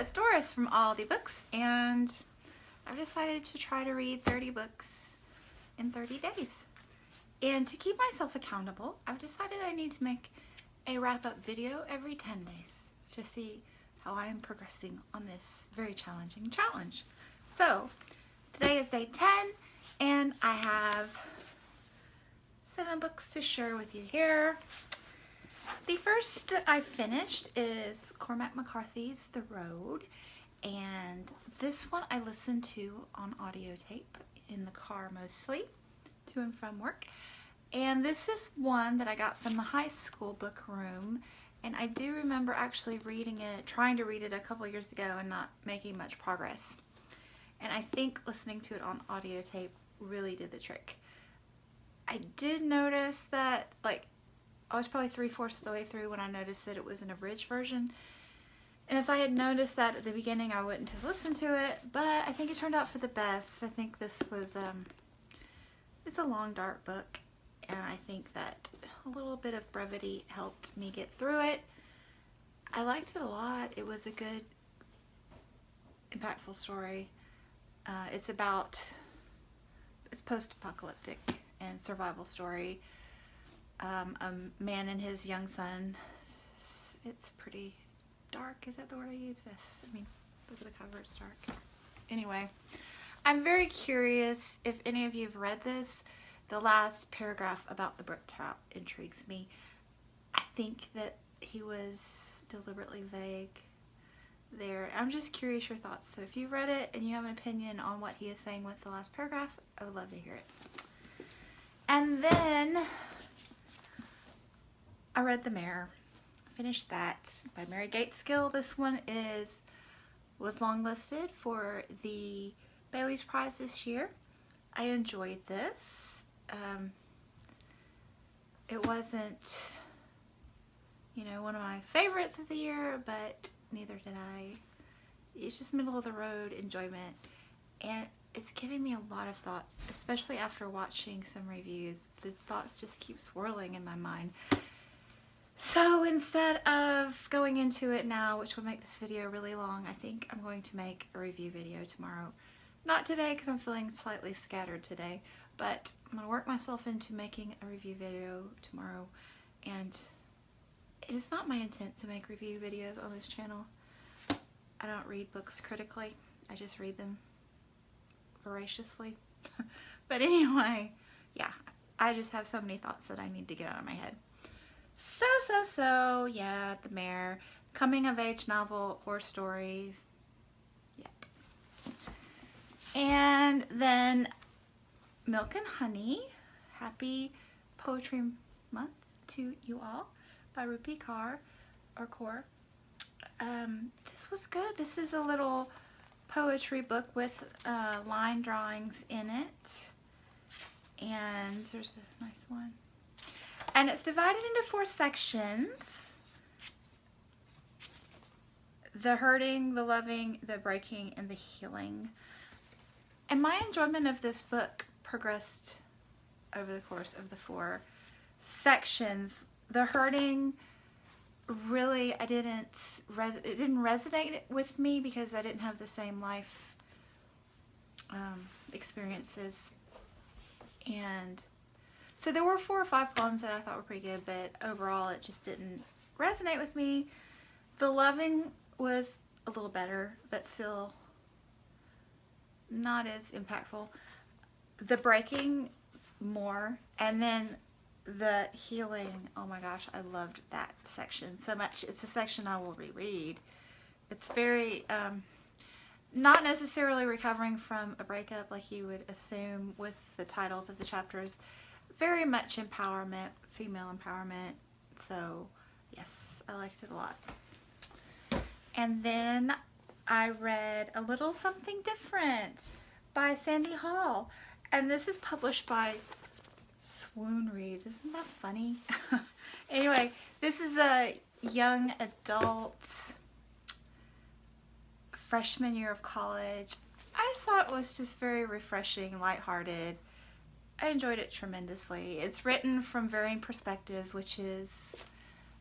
it's Doris from Aldi Books, and I've decided to try to read 30 books in 30 days. And to keep myself accountable, I've decided I need to make a wrap-up video every 10 days to see how I am progressing on this very challenging challenge. So, today is day 10, and I have 7 books to share with you here. The first that I finished is Cormac McCarthy's The Road, and this one I listened to on audio tape in the car mostly, to and from work. And this is one that I got from the high school book room, and I do remember actually reading it, trying to read it a couple years ago and not making much progress. And I think listening to it on audio tape really did the trick. I did notice that, I was probably 3/4 of the way through when I noticed that it was an abridged version. And if I had noticed that at the beginning, I wouldn't have listened to it, but I think it turned out for the best. I think this was, it's a long, dark book, and I think that a little bit of brevity helped me get through it. I liked it a lot. It was a good, impactful story. It's post-apocalyptic and survival story. A man and his young son. It's pretty dark. Is that the word I use? Yes. I mean, look at the cover. It's dark. Anyway, I'm very curious if any of you have read this. The last paragraph about the brook trout intrigues me. I think that he was deliberately vague there. I'm just curious your thoughts. So if you've read it and you have an opinion on what he is saying with the last paragraph, I would love to hear it. And then I read The Mare. Finished that by Mary Gateskill. This one was longlisted for the Bailey's Prize this year. I enjoyed this. It wasn't, one of my favorites of the year, but neither did I. It's just middle of the road enjoyment, and it's giving me a lot of thoughts, especially after watching some reviews. The thoughts just keep swirling in my mind. So instead of going into it now, which will make this video really long, I think I'm going to make a review video tomorrow. Not today because I'm feeling slightly scattered today, but I'm going to work myself into making a review video tomorrow. And it is not my intent to make review videos on this channel. I don't read books critically. I just read them voraciously. But anyway, yeah, I just have so many thoughts that I need to get out of my head. So, yeah, The Mare, coming of age novel, horror stories, yep. And then Milk and Honey, happy Poetry Month to you all, by Rupi Kaur. This was good. This is a little poetry book with line drawings in it, and there's a nice one. And it's divided into 4 sections: the hurting, the loving, the breaking, and the healing. And my enjoyment of this book progressed over the course of the 4 sections. The hurting, really, it didn't resonate with me because I didn't have the same life experiences. And so there were 4 or 5 poems that I thought were pretty good, but overall it just didn't resonate with me. The loving was a little better, but still not as impactful. The breaking, more. And then the healing, oh my gosh, I loved that section so much. It's a section I will reread. It's very, not necessarily recovering from a breakup like you would assume with the titles of the chapters. Very much empowerment, female empowerment. So yes, I liked it a lot. And then I read A Little Something Different by Sandy Hall. And this is published by Swoon Reads. Isn't that funny? Anyway, this is a young adult freshman year of college. I just thought it was just very refreshing, lighthearted. I enjoyed it tremendously. It's written from varying perspectives, which is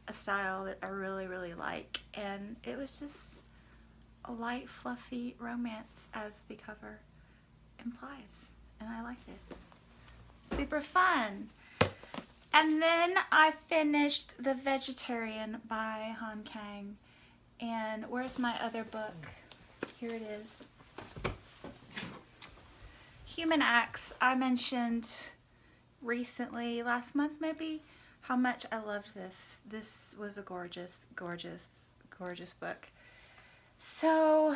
a style that I really, really like. And it was just a light, fluffy romance as the cover implies. And I liked it. Super fun. And then I finished The Vegetarian by Han Kang. And where's my other book? Here it is. Human Acts. I mentioned recently, last month maybe, how much I loved this. This was a gorgeous, gorgeous, gorgeous book. So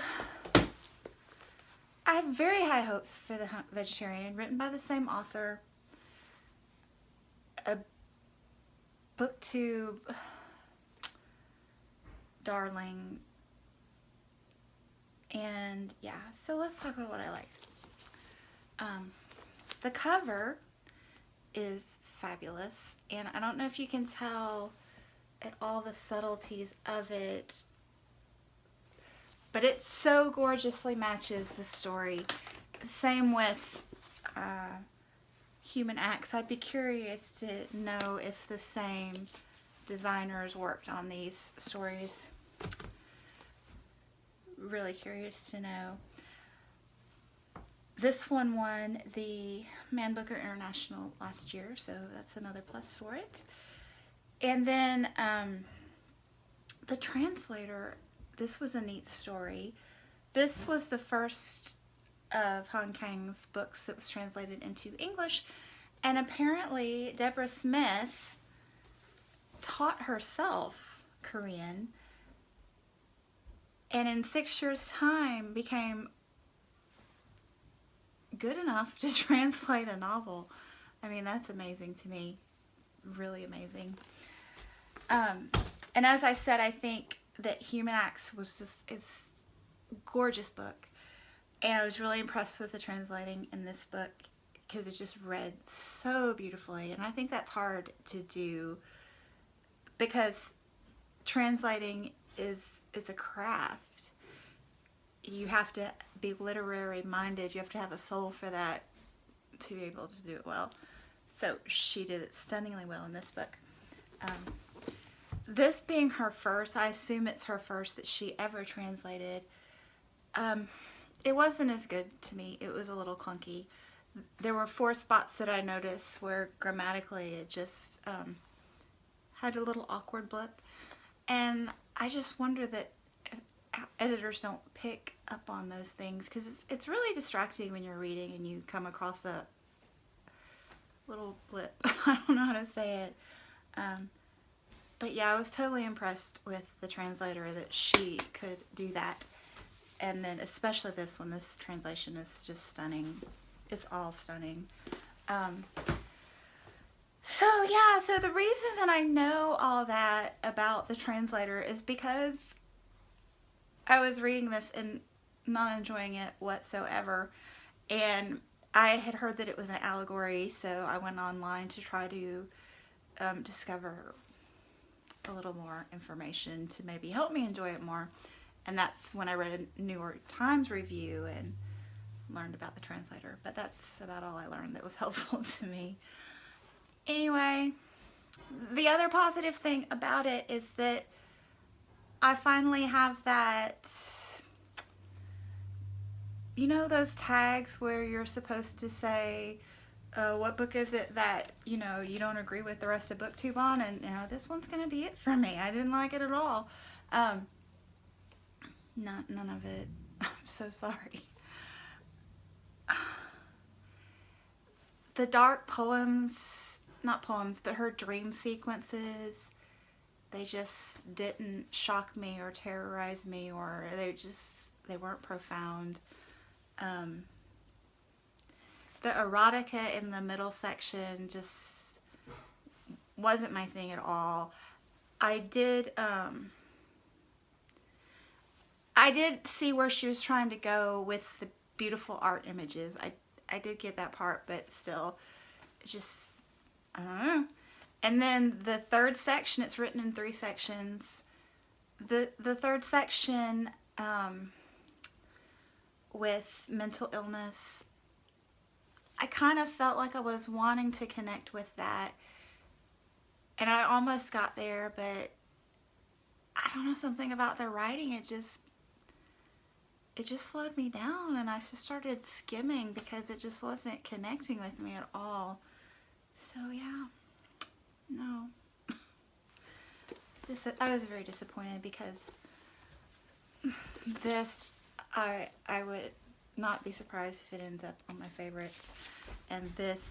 I had very high hopes for The Vegetarian, written by the same author. A booktube darling. And yeah, so let's talk about what I liked. The cover is fabulous, and I don't know if you can tell at all the subtleties of it, but it so gorgeously matches the story. Same with Human Acts. I'd be curious to know if the same designers worked on these stories. Really curious to know. This one won the Man Booker International last year, so that's another plus for it. And then the translator, this was a neat story. This was the first of Han Kang's books that was translated into English, and apparently Deborah Smith taught herself Korean, and in 6 years' time became good enough to translate a novel. I mean, that's amazing to me. Really amazing. And as I said, I think that Human Acts is a gorgeous book. And I was really impressed with the translating in this book because it just read so beautifully. And I think that's hard to do because translating is a craft. You have to be literary minded. You have to have a soul for that to be able to do it well. So she did it stunningly well in this book. This being her first, I assume it's her first that she ever translated. It wasn't as good to me. It was a little clunky. There were 4 spots that I noticed where grammatically it just had a little awkward blip. And I just wonder that editors don't pick up on those things, because it's really distracting when you're reading and you come across a little blip. I don't know how to say it. But yeah, I was totally impressed with the translator that she could do that. And then especially this one, this translation is just stunning. It's all stunning. So yeah, so the reason that I know all that about the translator is because I was reading this and not enjoying it whatsoever. And I had heard that it was an allegory, so I went online to try to discover a little more information to maybe help me enjoy it more. And that's when I read a New York Times review and learned about the translator. But that's about all I learned that was helpful to me. Anyway, the other positive thing about it is that I finally have that, you know, those tags where you're supposed to say, what book is it that, you know, you don't agree with the rest of BookTube on, and, you know, this one's going to be it for me. I didn't like it at all. None of it. I'm so sorry. The dark poems, not poems, but her dream sequences, they just didn't shock me or terrorize me, or they weren't profound. The erotica in the middle section just wasn't my thing at all. I did see where she was trying to go with the beautiful art images. I did get that part, but still, it's just, I don't know. And then the third section, it's written in 3 sections. The third section with mental illness, I kind of felt like I was wanting to connect with that. And I almost got there, but I don't know, something about the writing, it just, it just slowed me down, and I just started skimming because it just wasn't connecting with me at all. So yeah, no. I was very disappointed because this, I would not be surprised if it ends up on my favorites, and this,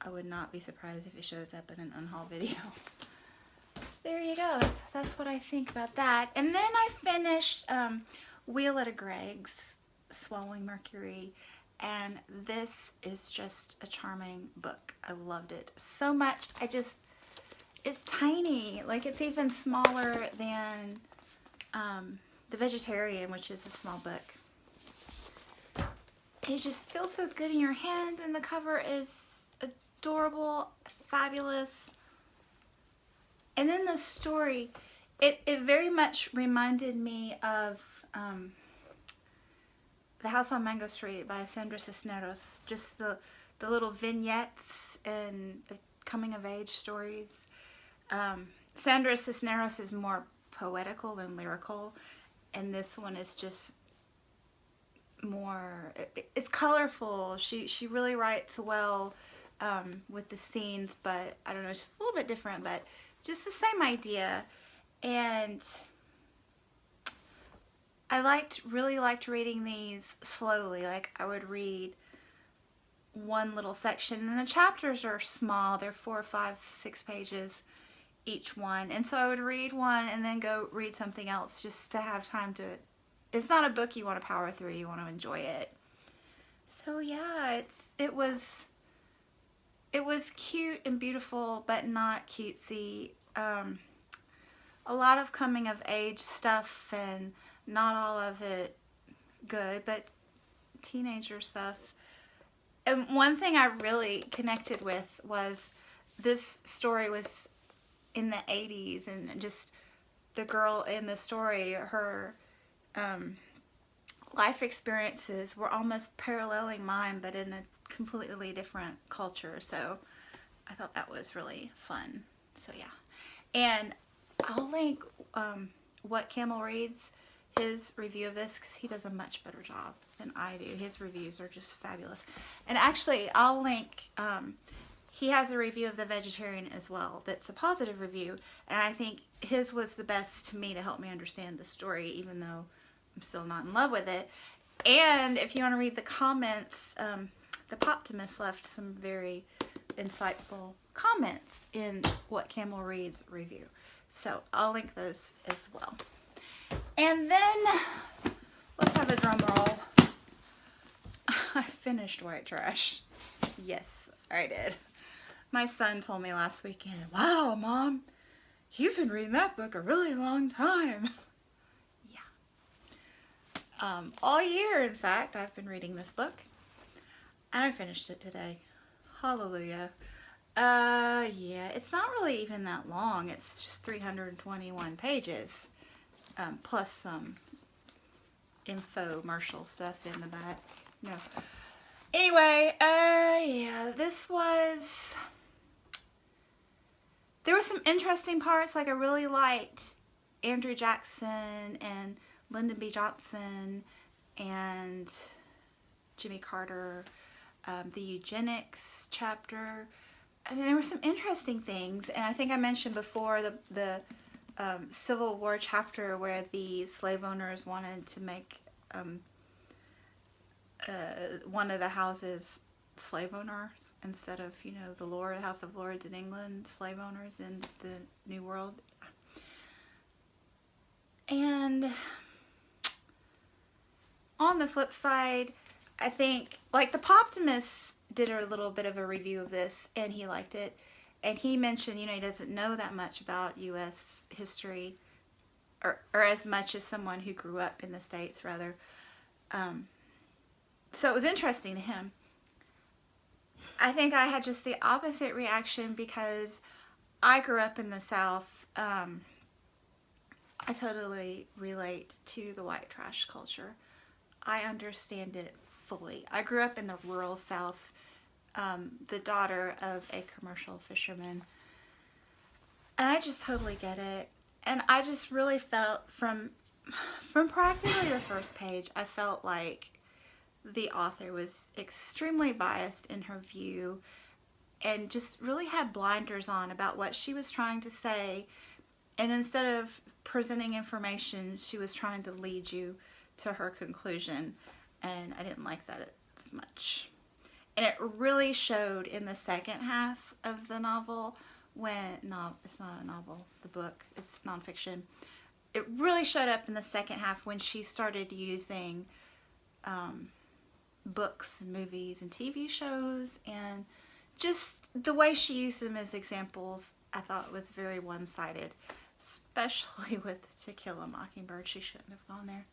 I would not be surprised if it shows up in an unhaul video. There you go. That's what I think about that. And then I finished Wheel at a Greg's, Swallowing Mercury, and this is just a charming book. I loved it so much. It's tiny. Like, it's even smaller than The Vegetarian, which is a small book. It just feels so good in your hands, and the cover is adorable, fabulous. And then the story, it very much reminded me of The House on Mango Street by Sandra Cisneros. Just the little vignettes and the coming of age stories. Sandra Cisneros is more poetical than lyrical, and this one is just more, it's colorful. She really writes well with the scenes, but I don't know, it's just a little bit different, but just the same idea. And I really liked reading these slowly. Like, I would read one little section, and the chapters are small. They're 4, 5, 6 pages each one, and so I would read one and then go read something else just to have time to, it's not a book you want to power through, you want to enjoy it. So yeah, it was cute and beautiful, but not cutesy. A lot of coming of age stuff, and not all of it good, but teenager stuff. And one thing I really connected with was this story was in the 80s, and just the girl in the story, her life experiences were almost paralleling mine, but in a completely different culture. So I thought that was really fun. So yeah, and I'll link what Kamil reads, his review of this, because he does a much better job than I do. His reviews are just fabulous. And actually, I'll link, he has a review of The Vegetarian as well that's a positive review, and I think his was the best to me to help me understand the story, even though I'm still not in love with it. And if you want to read the comments, the Poptimist left some very insightful comments in what Kamil reads review. So I'll link those as well. And then, let's have a drum roll. I finished White Trash. Yes, I did. My son told me last weekend, "Wow, Mom, you've been reading that book a really long time." Yeah. All year, in fact, I've been reading this book. And I finished it today. Hallelujah. Yeah, it's not really even that long. It's just 321 pages. Plus some infomercial stuff in the back. No. Anyway, yeah, there were some interesting parts. Like, I really liked Andrew Jackson and Lyndon B. Johnson and Jimmy Carter, the eugenics chapter. I mean, there were some interesting things, and I think I mentioned before the Civil War chapter where the slave owners wanted to make one of the houses slave owners instead of, you know, the House of Lords in England, slave owners in the New World. And on the flip side, I think, like, the Poptimist did a little bit of a review of this, and he liked it. And he mentioned, you know, he doesn't know that much about U.S. history, or as much as someone who grew up in the States, rather. So it was interesting to him. I think I had just the opposite reaction because I grew up in the South. I totally relate to the white trash culture. I understand it fully. I grew up in the rural South, the daughter of a commercial fisherman. And I just totally get it. And I just really felt from from practically the first page, I felt like the author was extremely biased in her view and just really had blinders on about what she was trying to say. And instead of presenting information, she was trying to lead you to her conclusion. And I didn't like that as much. And it really showed in the second half of the novel when, no, it's not a novel, the book, it's nonfiction. It really showed up in the second half when she started using books and movies and TV shows, and just the way she used them as examples, I thought was very one-sided, especially with To Kill a Mockingbird. She shouldn't have gone there.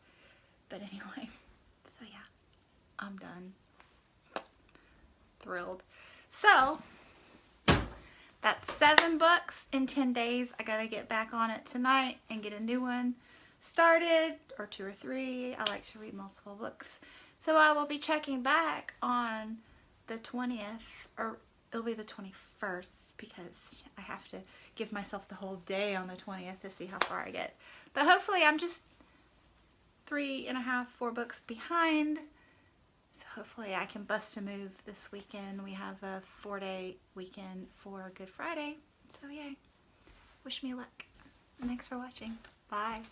But anyway, so yeah, I'm done. Thrilled. So that's 7 books in 10 days. I gotta get back on it tonight and get a new one started, or 2 or 3. I like to read multiple books. So I will be checking back on the 20th, or it'll be the 21st, because I have to give myself the whole day on the 20th to see how far I get. But hopefully I'm just 3.5, 4 books behind. So hopefully I can bust a move this weekend. We have a 4-day weekend for Good Friday. So yay. Wish me luck. Thanks for watching. Bye.